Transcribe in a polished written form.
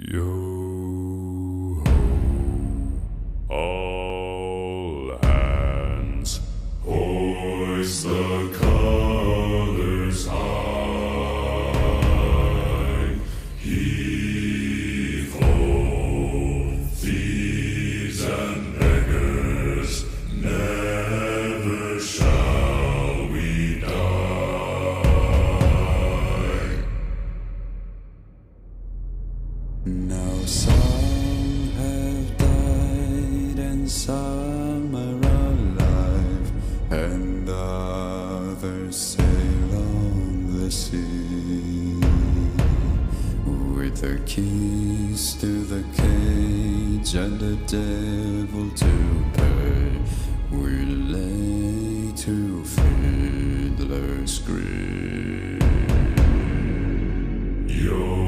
Yo ho, all hands, hoist the colors high. Heave ho, thieves and beggars, never shall we die. Now some have died and some are alive, and others sail on the sea with the keys to the cage and the devil to pay. We lay to fiddler's grave. Yo